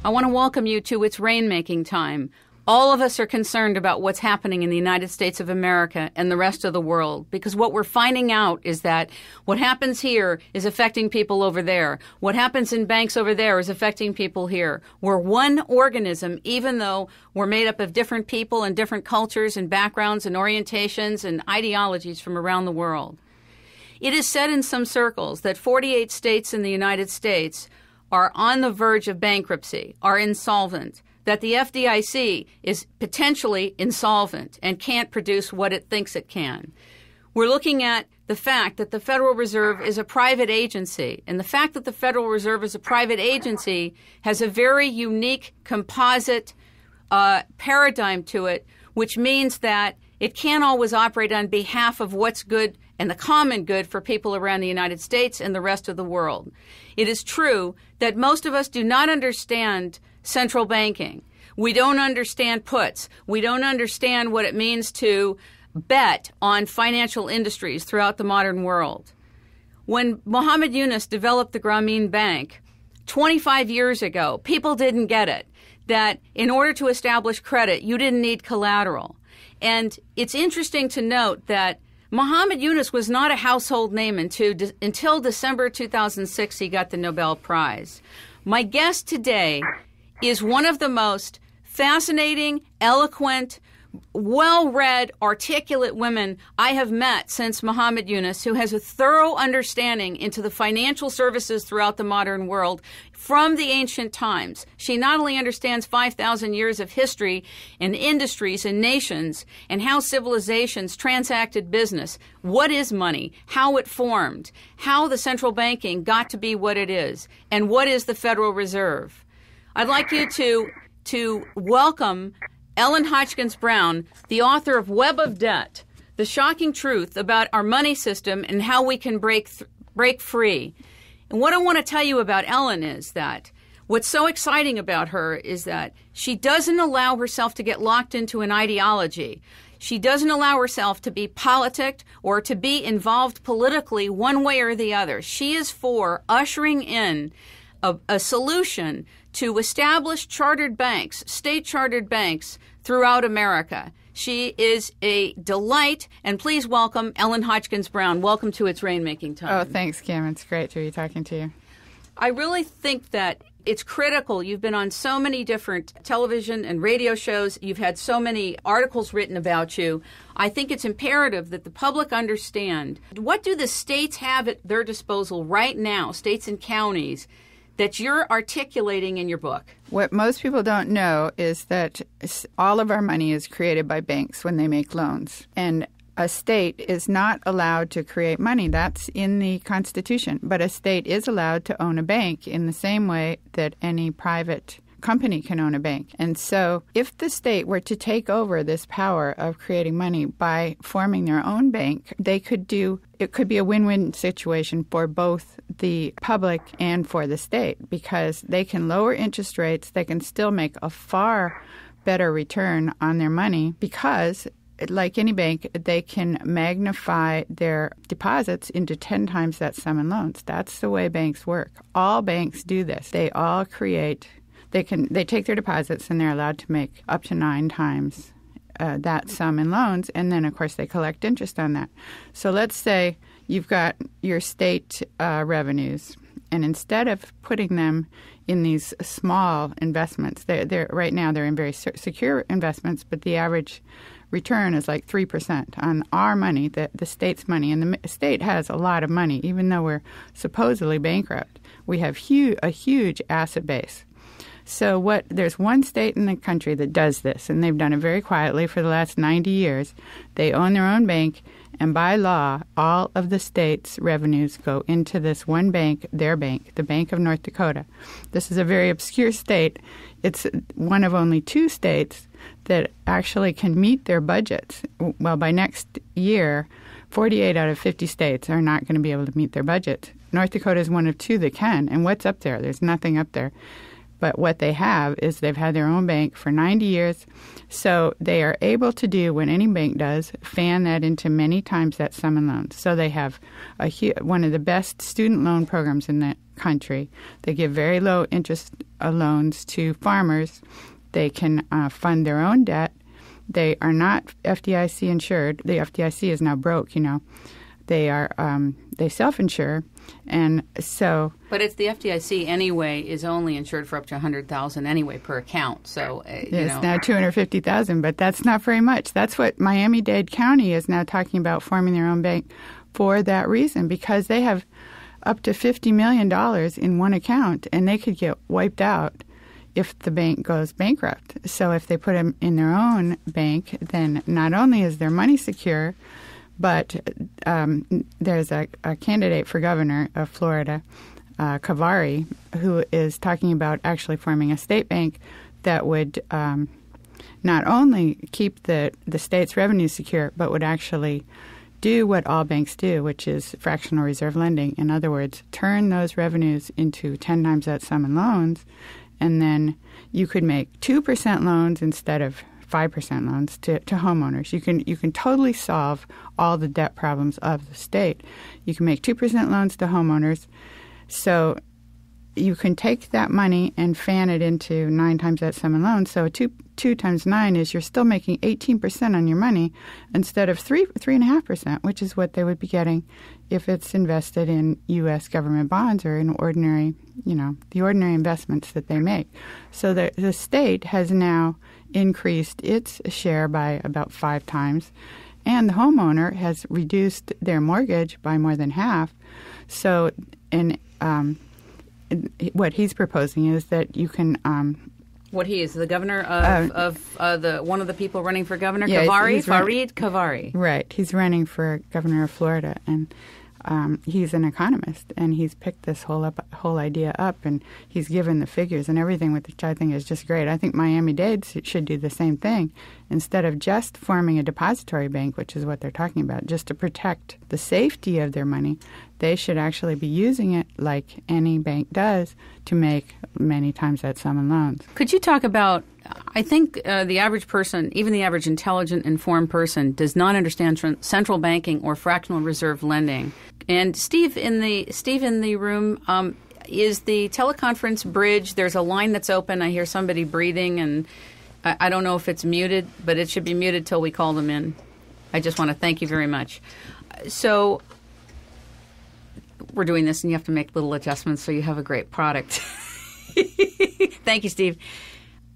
I want to welcome you to It's Rainmaking Time. All of us are concerned about what's happening in the United States of America and the rest of the world, because what we're finding out is that what happens here is affecting people over there. What happens in banks over there is affecting people here. We're one organism, even though we're made up of different people and different cultures and backgrounds and orientations and ideologies from around the world. It is said in some circles that 48 states in the United States are on the verge of bankruptcy, are insolvent, that the FDIC is potentially insolvent and can't produce what it thinks it can. We're looking at the fact that the Federal Reserve is a private agency, and the fact that the Federal Reserve is a private agency has a very unique composite paradigm to it, which means that it can't always operate on behalf of what's good and the common good for people around the United States and the rest of the world. It is true that most of us do not understand central banking. We don't understand puts. We don't understand what it means to bet on financial industries throughout the modern world. When Muhammad Yunus developed the Grameen Bank 25 years ago, people didn't get it, that in order to establish credit, you didn't need collateral. And it's interesting to note that Muhammad Yunus was not a household name until December 2006 he got the Nobel Prize. My guest today is one of the most fascinating, eloquent, well-read, articulate women I have met since Muhammad Yunus, who has a thorough understanding into the financial services throughout the modern world from the ancient times. She not only understands 5,000 years of history and industries and nations and how civilizations transacted business, what is money, how it formed, how the central banking got to be what it is, and what is the Federal Reserve. I'd like you to welcome Ellen Hodgkins Brown, the author of Web of Debt, The Shocking Truth About Our Money System and How We Can Break Free. And what I want to tell you about Ellen is that what's so exciting about her is that she doesn't allow herself to get locked into an ideology. She doesn't allow herself to be politicked or to be involved politically one way or the other. She is for ushering in a solution to establish chartered banks, state chartered banks throughout America. She is a delight, and please welcome Ellen Hodgkins Brown. Welcome to It's Rainmaking Time. Oh, thanks, Kim. It's great to be talking to you. I really think that it's critical. You've been on so many different television and radio shows. You've had so many articles written about you. I think it's imperative that the public understand, what do the states have at their disposal right now, states and counties, that you're articulating in your book? What most people don't know is that all of our money is created by banks when they make loans. And a state is not allowed to create money. That's in the Constitution. But a state is allowed to own a bank in the same way that any private company can own a bank. And so if the state were to take over this power of creating money by forming their own bank, it could be a win-win situation for both the public and for the state, because they can lower interest rates. They can still make a far better return on their money because, like any bank, they can magnify their deposits into 10 times that sum in loans. That's the way banks work. All banks do this. They all create. They take their deposits and they're allowed to make up to 9 times that sum in loans, and then, of course, they collect interest on that. So let's say you've got your state revenues, and instead of putting them in these small investments, right now they're in very secure investments, but the average return is like 3% on our money, the state's money. And the state has a lot of money, even though we're supposedly bankrupt. We have a huge asset base. So there's one state in the country that does this, and they've done it very quietly for the last 90 years. They own their own bank, and by law, all of the state's revenues go into this one bank, their bank, the Bank of North Dakota. This is a very obscure state. It's one of only 2 states that actually can meet their budgets. Well, by next year, 48 out of 50 states are not going to be able to meet their budget. North Dakota is one of 2 that can. And what's up there? There's nothing up there. But what they have is they've had their own bank for 90 years. So they are able to do what any bank does, fan that into many times that sum in loans. So they have one of the best student loan programs in the country. They give very low interest loans to farmers. They can fund their own debt. They are not FDIC insured. The FDIC is now broke, They self-insure, and so. But it's the FDIC anyway is only insured for up to $100,000 anyway per account. So it's now $250,000, but that's not very much. That's what Miami-Dade County is now talking about, forming their own bank for that reason, because they have up to $50 million in one account, and they could get wiped out if the bank goes bankrupt. So if they put them in their own bank, then not only is their money secure, but there's a candidate for governor of Florida, Khavari, who is talking about actually forming a state bank that would not only keep the state's revenue secure, but would actually do what all banks do, which is fractional reserve lending. In other words, turn those revenues into 10 times that sum in loans, and then you could make 2% loans instead of 5% loans to homeowners. You can totally solve all the debt problems of the state. You can make 2% loans to homeowners, so you can take that money and fan it into 9 times that sum in loans. So 2 times 9 is you're still making 18% on your money instead of 3.5%, which is what they would be getting if it's invested in U.S. government bonds or in ordinary, the ordinary investments that they make. So the state has now increased its share by about 5 times, and the homeowner has reduced their mortgage by more than half. So, what he's proposing is that you can. What he is, the governor of one of the people running for governor, yeah, Khavari, Farid Khavari. Right, he's running for governor of Florida, and he's an economist, and he's picked this whole idea up, and he's given the figures and everything, which I think is just great. I think Miami-Dade should do the same thing. Instead of just forming a depository bank, which is what they're talking about, just to protect the safety of their money, they should actually be using it like any bank does to make many times that sum in loans. Could you talk about, I think the average person, even the average intelligent, informed person, does not understand central banking or fractional reserve lending. And Steve in the room, is the teleconference bridge, there's a line that's open. I hear somebody breathing, and I don't know if it's muted, but it should be muted till we call them in. I just want to thank you very much. So we're doing this, and you have to make little adjustments so you have a great product. Thank you, Steve.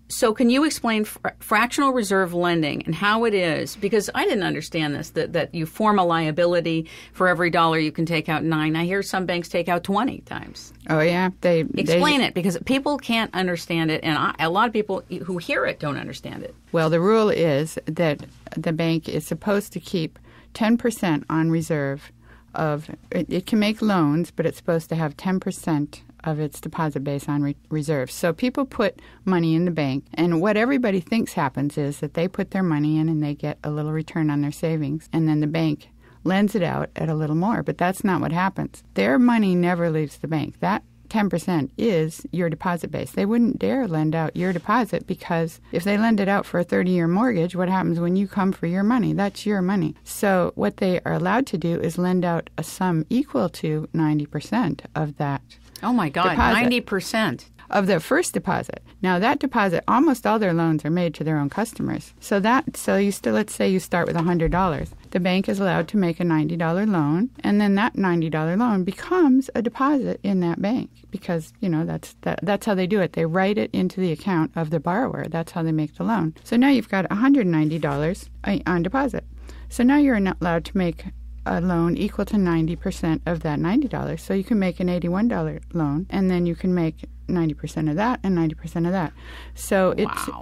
So can you explain fractional reserve lending and how it is? Because I didn't understand this, that you form a liability for every dollar you can take out 9. I hear some banks take out 20 times. Oh, yeah. Explain it, because people can't understand it, and a lot of people who hear it don't understand it. Well, the rule is that the bank is supposed to keep 10% on reserve of it can make loans, but it's supposed to have 10% of its deposit base on reserves. So people put money in the bank, and what everybody thinks happens is that they put their money in and they get a little return on their savings, and then the bank lends it out at a little more. But that's not what happens. Their money never leaves the bank. That 10% is your deposit base. They wouldn't dare lend out your deposit, because if they lend it out for a 30-year mortgage, what happens when you come for your money? That's your money. So what they are allowed to do is lend out a sum equal to 90% of that. Oh, my God, deposit. 90%. Of their first deposit. Now, that deposit, almost all their loans are made to their own customers. So let's say you start with $100. The bank is allowed to make a $90 loan, and then that $90 loan becomes a deposit in that bank, because, that's how they do it. They write it into the account of the borrower. That's how they make the loan. So now you've got $190 on deposit. So now you're not allowed to make a loan equal to 90% of that $90. So you can make an $81 loan, and then you can make 90% of that and 90% of that. So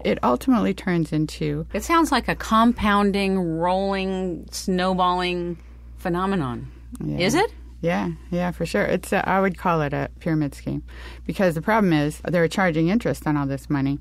it ultimately turns into... It sounds like a compounding, rolling, snowballing phenomenon. Yeah. Is it? Yeah, for sure. I would call it a pyramid scheme, because the problem is they're charging interest on all this money.